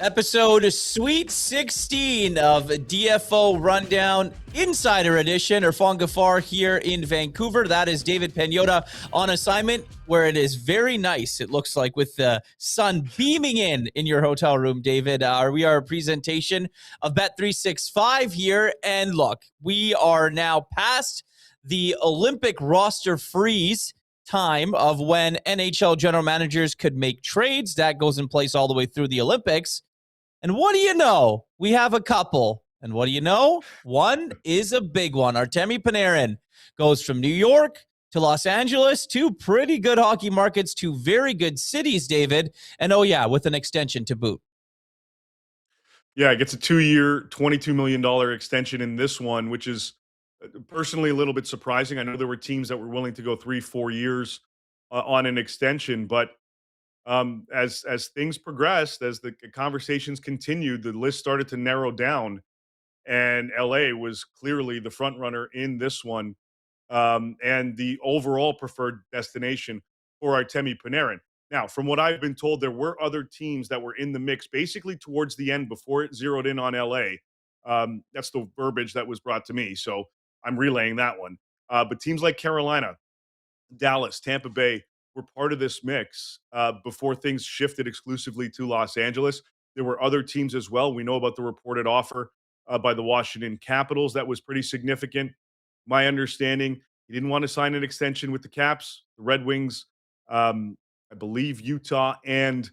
Episode Sweet 16 of DFO Rundown Insider Edition. Irfaan Gaffar here in Vancouver. That is David Pagnotta on assignment, where it is very nice, it looks like, with the sun beaming in your hotel room, David. We are a presentation of Bet365 here. And look, we are now past the Olympic roster freeze time of when NHL general managers could make trades. That goes in place all the way through the Olympics. And what do you know? We have a couple. And what do you know? One is a big one. Artemi Panarin goes from New York to Los Angeles, two pretty good hockey markets, two very good cities, David. And oh yeah, with an extension to boot. Yeah, it gets a 2-year, $22 million extension in this one, which is personally a little bit surprising. I know there were teams that were willing to go 3-4 years on an extension, but as things progressed, as the conversations continued, the list started to narrow down, and LA was clearly the front runner in this one, and the overall preferred destination for Artemi Panarin. Now, from what I've been told, there were other teams that were in the mix basically towards the end before it zeroed in on LA. That's the verbiage that was brought to me, so I'm relaying that one. But teams like Carolina, Dallas, Tampa Bay were part of this mix before things shifted exclusively to Los Angeles. There were other teams as well. We know about the reported offer by the Washington Capitals that was pretty significant. My understanding, he didn't want to sign an extension with the Caps, the Red Wings, I believe Utah, and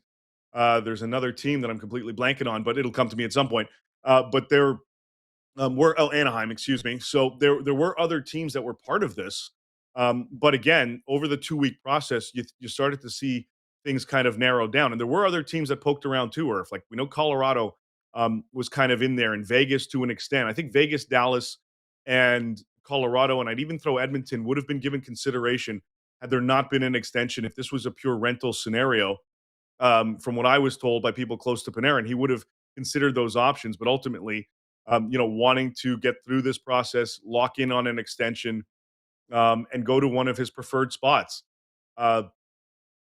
there's another team that I'm completely blanking on, but it'll come to me at some point. But there were Anaheim, excuse me. So there were other teams that were part of this, but again, over the 2-week process, you started to see things kind of narrow down, and there were other teams that poked around too. Or if, like, we know Colorado was kind of in there, and Vegas to an extent. I think Vegas, Dallas, and Colorado, and I'd even throw Edmonton would have been given consideration had there not been an extension. If this was a pure rental scenario, from what I was told by people close to Panarin, he would have considered those options. But ultimately, wanting to get through this process, lock in on an extension, and go to one of his preferred spots. Uh,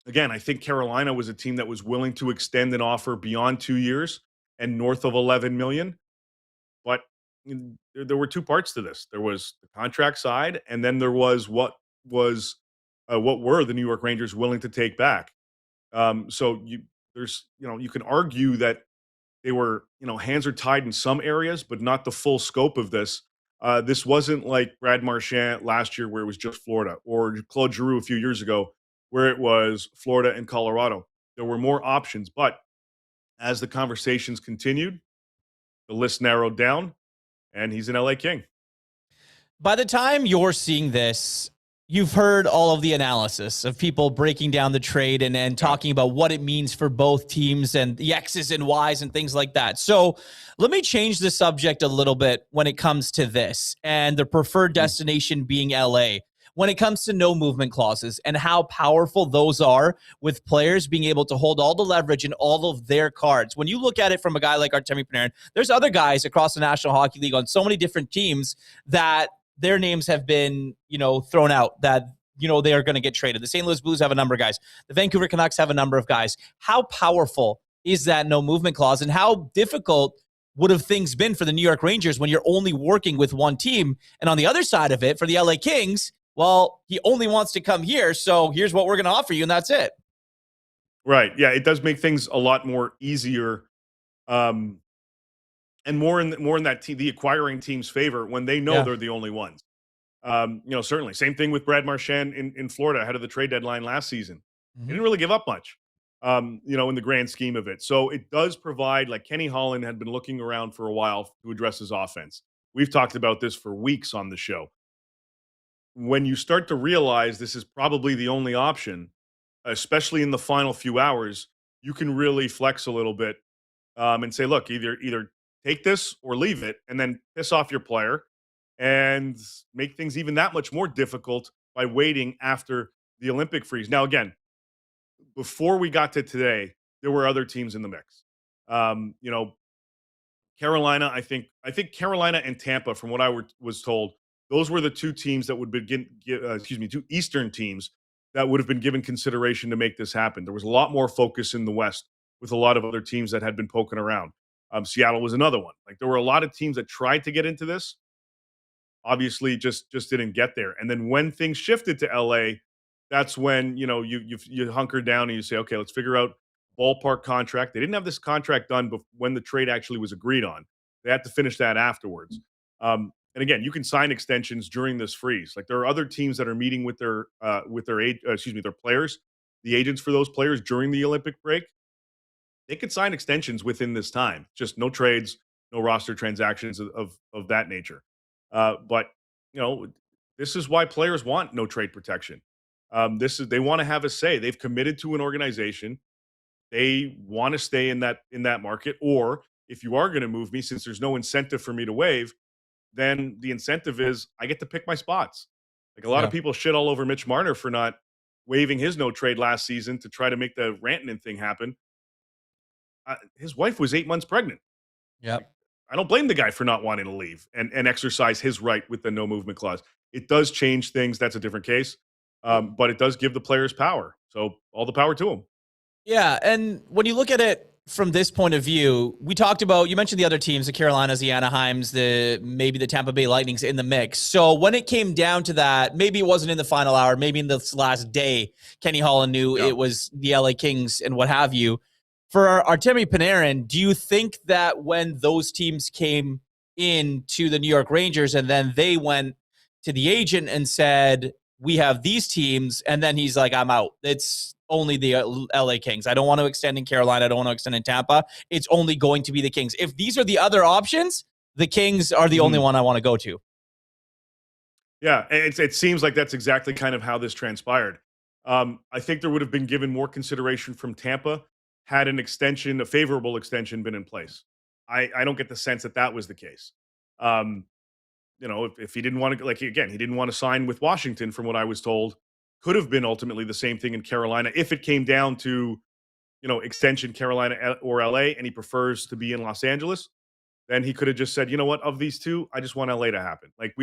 Again, I think Carolina was a team that was willing to extend an offer beyond 2 years and north of 11 million. But there were two parts to this. There was the contract side, and then there was what were the New York Rangers willing to take back. So you can argue that they were, hands are tied in some areas, but not the full scope of this. This wasn't like Brad Marchand last year, where it was just Florida, or Claude Giroux a few years ago, where it was Florida and Colorado. There were more options, but as the conversations continued, the list narrowed down, and he's an LA King. By the time you're seeing this, you've heard all of the analysis of people breaking down the trade and talking about what it means for both teams and the X's and Y's and things like that. So let me change the subject a little bit when it comes to this and the preferred destination being LA. When it comes to no movement clauses and how powerful those are with players being able to hold all the leverage in all of their cards. When you look at it from a guy like Artemi Panarin, there's other guys across the National Hockey League on so many different teams that their names have been, thrown out, that, they are going to get traded. The St. Louis Blues have a number of guys. The Vancouver Canucks have a number of guys. How powerful is that no movement clause, and how difficult would have things been for the New York Rangers when you're only working with one team? And on the other side of it, for the LA Kings, well, he only wants to come here, so here's what we're going to offer you, and that's it. Right. Yeah, it does make things a lot more easier, and more in that the acquiring team's favor when they know they're the only ones. Certainly. Same thing with Brad Marchand in Florida ahead of the trade deadline last season. He didn't really give up much, in the grand scheme of it. So it does provide, like, Kenny Holland had been looking around for a while to address his offense. We've talked about this for weeks on the show. When you start to realize this is probably the only option, especially in the final few hours, you can really flex a little bit, and say, look, either take this or leave it, and then piss off your player and make things even that much more difficult by waiting after the Olympic freeze. Now, again, before we got to today, there were other teams in the mix. Carolina, I think Carolina and Tampa, from what I was told, those were the two teams that would begin, two Eastern teams that would have been given consideration to make this happen. There was a lot more focus in the West with a lot of other teams that had been poking around. Seattle was another one. Like there were a lot of teams that tried to get into this, obviously just didn't get there. And then when things shifted to LA, that's when you hunker down and you say, okay, let's figure out ballpark contract. They didn't have this contract done when the trade actually was agreed on. They had to finish that afterwards. And again, you can sign extensions during this freeze. Like there are other teams that are meeting with their players, the agents for those players during the Olympic break. They could sign extensions within this time. Just no trades, no roster transactions of that nature. But you know, this is why players want no trade protection. They want to have a say. They've committed to an organization. They want to stay in that market. Or if you are going to move me, since there's no incentive for me to waive, then the incentive is I get to pick my spots. Like a lot of Yeah. people shit all over Mitch Marner for not waiving his no trade last season to try to make the Rantanen thing happen. His wife was 8 months pregnant. Like, Yep. I don't blame the guy for not wanting to leave and exercise his right with the no movement clause. It does change things. That's a different case. But it does give the players power. So all the power to them. Yeah, and when you look at it from this point of view, we talked about, you mentioned the other teams, the Carolinas, the Anaheims, maybe the Tampa Bay Lightning's in the mix. So when it came down to that, maybe it wasn't in the final hour, maybe in this last day, Kenny Holland knew it was the LA Kings and what have you. For Artemi Panarin, do you think that when those teams came into the New York Rangers and then they went to the agent and said, we have these teams, and then he's like, I'm out. It's only the LA Kings. I don't want to extend in Carolina. I don't want to extend in Tampa. It's only going to be the Kings. If these are the other options, the Kings are the only one I want to go to. Yeah, it seems like that's exactly kind of how this transpired. I think there would have been given more consideration from Tampa had a favorable extension, been in place. I don't get the sense that that was the case. Um, if he didn't want to, like, again, he didn't want to sign with Washington, from what I was told, could have been ultimately the same thing in Carolina if it came down to, extension Carolina or LA, and he prefers to be in Los Angeles. Then he could have just said, you know what, of these two, I just want LA to happen. Like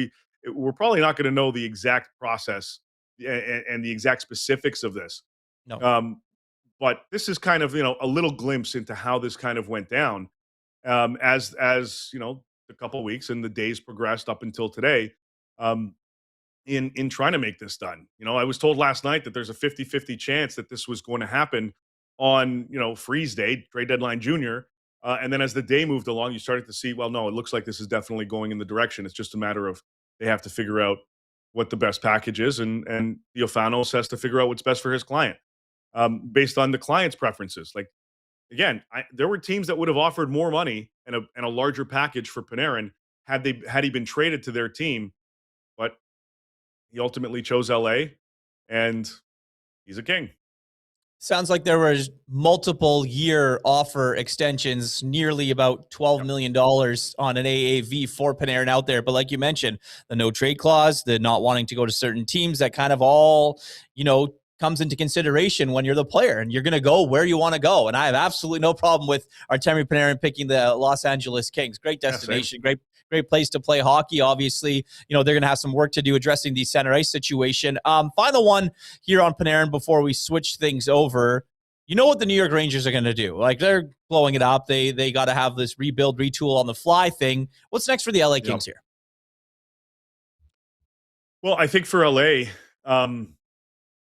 we're probably not going to know the exact process and the exact specifics of this. No. But this is kind of, a little glimpse into how this kind of went down. As the couple of weeks and the days progressed up until today, in trying to make this done. I was told last night that there's a 50-50 chance that this was going to happen on, freeze day, trade deadline junior. And then as the day moved along, you started to see, well, no, it looks like this is definitely going in the direction. It's just a matter of they have to figure out what the best package is, and Theophanos has to figure out what's best for his client, based on the client's preferences. Like, again, there were teams that would have offered more money and a larger package for Panarin had he been traded to their team, but he ultimately chose LA, and he's a king. Sounds like there was multiple year offer extensions, nearly about $12 million on an AAV for Panarin out there. But like you mentioned, the no trade clause, the not wanting to go to certain teams, that kind of all, comes into consideration when you're the player and you're going to go where you want to go. And I have absolutely no problem with Artemi Panarin picking the Los Angeles Kings. Great destination, great place to play hockey. Obviously, they're going to have some work to do addressing the center ice situation. Final one here on Panarin before we switch things over. You know what the New York Rangers are going to do? Like, they're blowing it up. They got to have this rebuild, retool on the fly thing. What's next for the LA Kings here? Well, I think for LA,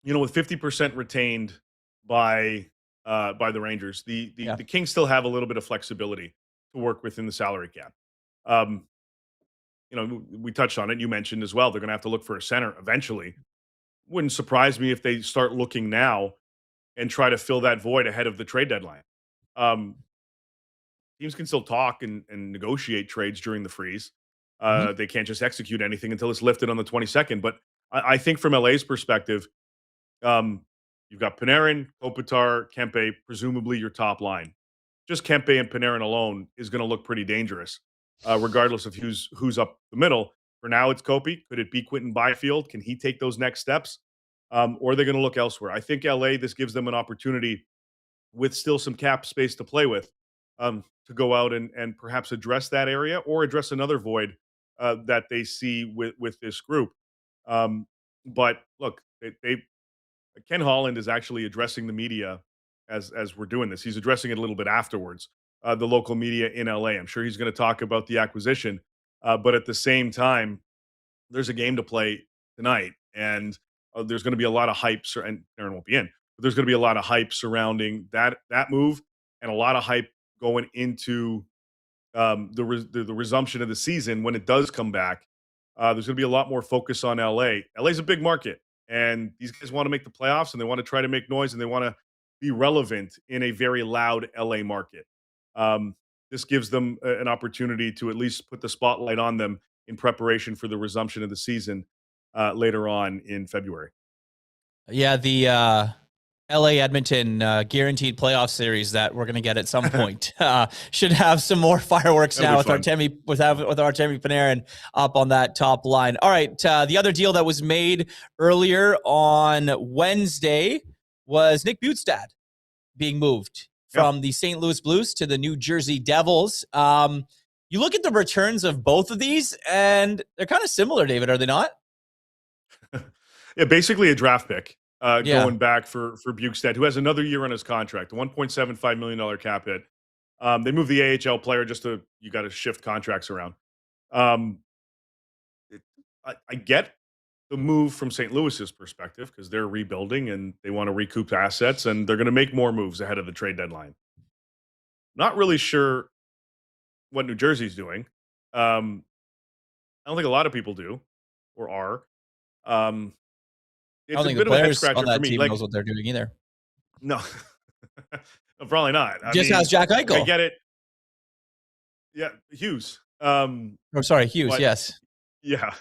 with 50% retained by the Rangers, the Kings still have a little bit of flexibility to work within the salary cap. We touched on it. You mentioned as well, they're going to have to look for a center eventually. Wouldn't surprise me if they start looking now and try to fill that void ahead of the trade deadline. Teams can still talk and negotiate trades during the freeze. They can't just execute anything until it's lifted on the 22nd. But I think from LA's perspective, you've got Panarin, Kopitar, Kempe, presumably your top line. Just Kempe and Panarin alone is going to look pretty dangerous, regardless of who's up the middle. For now, it's Kopi. Could it be Quentin Byfield? Can he take those next steps? Or are they going to look elsewhere? I think LA, this gives them an opportunity with still some cap space to play with, to go out and perhaps address that area or address another void that they see with this group. But look, Ken Holland is actually addressing the media as we're doing this. He's addressing it a little bit afterwards. The local media in LA. I'm sure he's going to talk about the acquisition, but at the same time, there's a game to play tonight, and there's going to be a lot of hype. And Aaron won't be in, but there's going to be a lot of hype surrounding that move, and a lot of hype going into the resumption of the season when it does come back. There's going to be a lot more focus on LA. LA's a big market, and these guys want to make the playoffs, and they want to try to make noise, and they want to be relevant in a very loud LA market. This gives them an opportunity to at least put the spotlight on them in preparation for the resumption of the season later on in February. Yeah, the LA Edmonton guaranteed playoff series that we're going to get at some point should have some more fireworks now with Artemi Panarin up on that top line. All right, the other deal that was made earlier on Wednesday was Nick Bjugstad being moved from the St. Louis Blues to the New Jersey Devils. You look at the returns of both of these, and they're kind of similar, David, are they not? Yeah, basically a draft pick going back for Bjugstad, who has another year on his contract, a $1.75 million cap hit. They moved the AHL player you got to shift contracts around. I get the move from St. Louis's perspective because they're rebuilding and they want to recoup assets, and they're going to make more moves ahead of the trade deadline. Not really sure what New Jersey's doing. I don't think a lot of people do or are. It's I don't think a bit the players of a head on scratcher that for me. team knows what they're doing either. No, no, probably not. Just has Jack Eichel. I get it. Yeah, Hughes. Hughes. Yes. Yeah.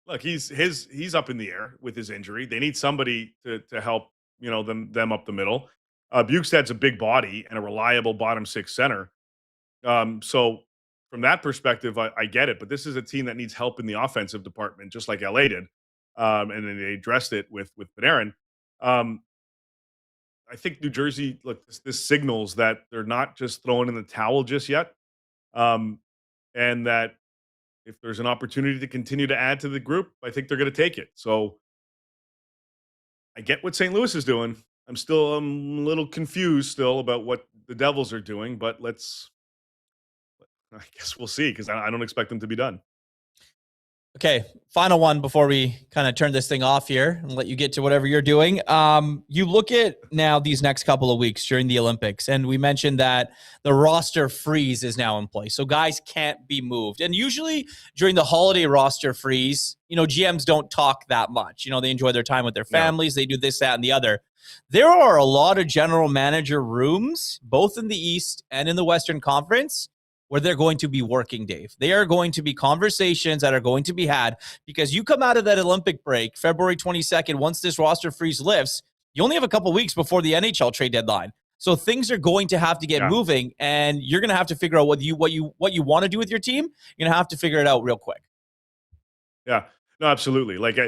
Look, he's up in the air with his injury. They need somebody to help them up the middle. Bjugstad's a big body and a reliable bottom six center. So from that perspective, I get it. But this is a team that needs help in the offensive department, just like LA did. And then they addressed it with Panarin. I think New Jersey, look, this signals that they're not just throwing in the towel just yet. And that if there's an opportunity to continue to add to the group, I think they're going to take it. So I get what St. Louis is doing. I'm a little confused still about what the Devils are doing, but I guess we'll see, because I don't expect them to be done. Okay, final one before we kind of turn this thing off here and let you get to whatever you're doing. You look at now these next couple of weeks during the Olympics, and we mentioned that the roster freeze is now in place, so guys can't be moved. And usually during the holiday roster freeze, GMs don't talk that much. They enjoy their time with their families. They do this, that, and the other. There are a lot of general manager rooms, both in the East and in the Western Conference, where they're going to be working, Dave. They are going to be conversations that are going to be had, because you come out of that Olympic break, February 22nd, once this roster freeze lifts, you only have a couple weeks before the NHL trade deadline. So things are going to have to get moving, and you're going to have to figure out what you want to do with your team. You're going to have to figure it out real quick. Yeah, no, absolutely. Like,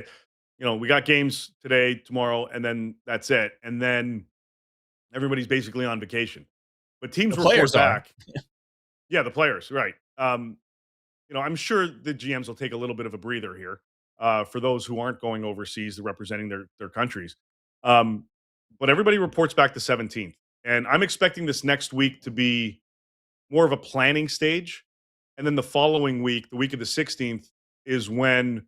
we got games today, tomorrow, and then that's it. And then everybody's basically on vacation. But teams report back. Yeah, the players, right. I'm sure the GMs will take a little bit of a breather here for those who aren't going overseas representing their countries. But everybody reports back the 17th. And I'm expecting this next week to be more of a planning stage. And then the following week, the week of the 16th, is when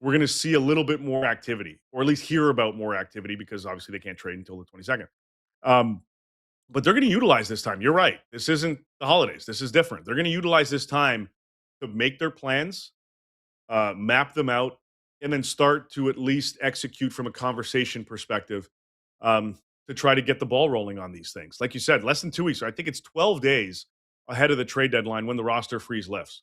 we're going to see a little bit more activity, or at least hear about more activity, because obviously they can't trade until the 22nd. But they're going to utilize this time. You're right. This isn't the holidays. This is different. They're going to utilize this time to make their plans, map them out, and then start to at least execute from a conversation perspective to try to get the ball rolling on these things. Like you said, less than 2 weeks. I think it's 12 days ahead of the trade deadline when the roster freeze lifts.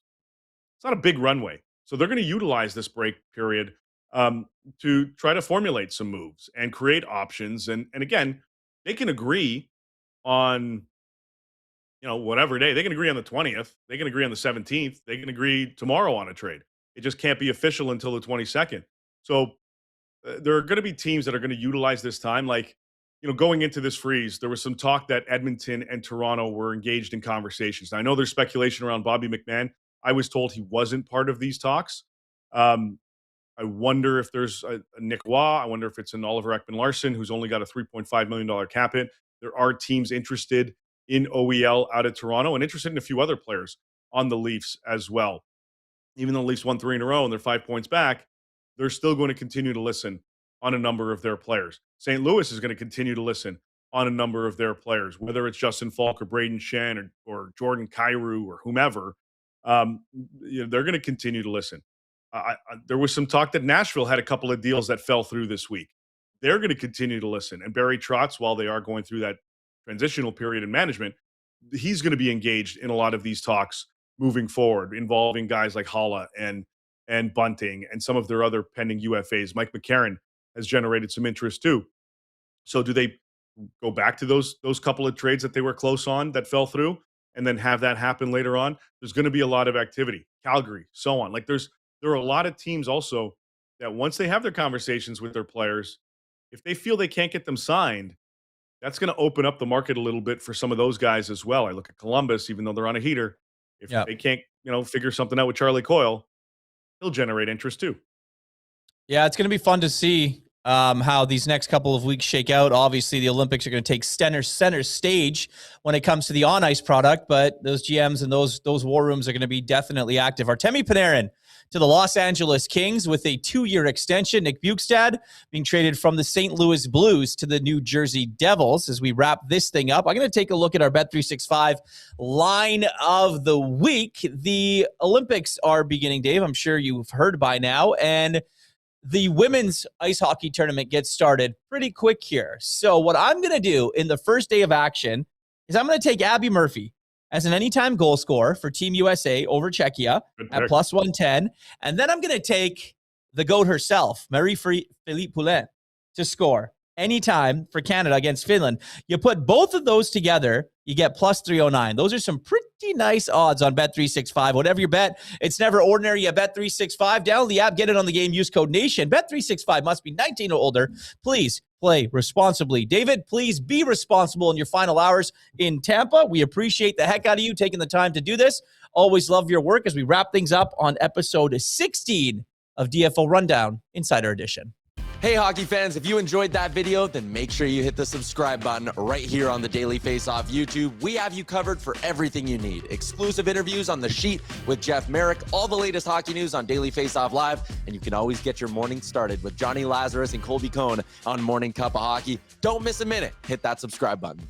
It's not a big runway. So they're going to utilize this break period to try to formulate some moves and create options. And again, they can agree on whatever day. They can agree on the 20th, they can agree on the 17th, they can agree tomorrow on a trade. It just can't be official until the 22nd. So there are going to be teams that are going to utilize this time. Like, going into this freeze, there was some talk that Edmonton and Toronto were engaged in conversations. Now, I know there's speculation around Bobby McMahon. I was told he wasn't part of these talks. I wonder if there's a Nick Waugh. I wonder if it's an Oliver Ekman-Larsson, who's only got a $3.5 million cap hit. There are teams interested in OEL out of Toronto and interested in a few other players on the Leafs as well. Even though the Leafs won 3 in a row and they're 5 points back, they're still going to continue to listen on a number of their players. St. Louis is going to continue to listen on a number of their players, whether it's Justin Falk or Braden Shen or Jordan Kyrou or whomever. They're going to continue to listen. There was some talk that Nashville had a couple of deals that fell through this week. They're going to continue to listen. And Barry Trotz, while they are going through that transitional period in management, he's going to be engaged in a lot of these talks moving forward, involving guys like Haula and Bunting and some of their other pending UFAs. Mike McCarron has generated some interest too. So do they go back to those couple of trades that they were close on that fell through and then have that happen later on? There's going to be a lot of activity. Calgary, so on. Like there are a lot of teams also that once they have their conversations with their players, if they feel they can't get them signed, that's going to open up the market a little bit for some of those guys as well. I look at Columbus, even though they're on a heater. If they can't, figure something out with Charlie Coyle, he'll generate interest too. Yeah, it's going to be fun to see how these next couple of weeks shake out. Obviously, the Olympics are going to take center stage when it comes to the on-ice product, but those GMs and those war rooms are going to be definitely active. Artemi Panarin to the Los Angeles Kings with a 2-year extension. Nick Bjugstad being traded from the St. Louis Blues to the New Jersey Devils. As we wrap this thing up, I'm going to take a look at our Bet365 line of the week. The Olympics are beginning, Dave. I'm sure you've heard by now, and the women's ice hockey tournament gets started pretty quick here. So what I'm going to do in the first day of action is I'm going to take Abby Murphy as an anytime goal scorer for Team USA over Czechia at plus 110. And then I'm going to take the GOAT herself, Marie-Philippe Poulin, to score anytime for Canada against Finland. You put both of those together, you get plus 309. Those are some pretty nice odds on Bet365. Whatever you bet, it's never ordinary at Bet365. Download the app, get it on the game, use code NATION. Bet365 must be 19 or older. Please play responsibly. David, please be responsible in your final hours in Tampa. We appreciate the heck out of you taking the time to do this. Always love your work as we wrap things up on episode 16 of DFO Rundown Insider Edition. Hey, hockey fans, if you enjoyed that video, then make sure you hit the subscribe button right here on the Daily Faceoff YouTube. We have you covered for everything you need. Exclusive interviews on The Sheet with Jeff Merrick, all the latest hockey news on Daily Faceoff Live, and you can always get your morning started with Johnny Lazarus and Colby Cohn on Morning Cup of Hockey. Don't miss a minute. Hit that subscribe button.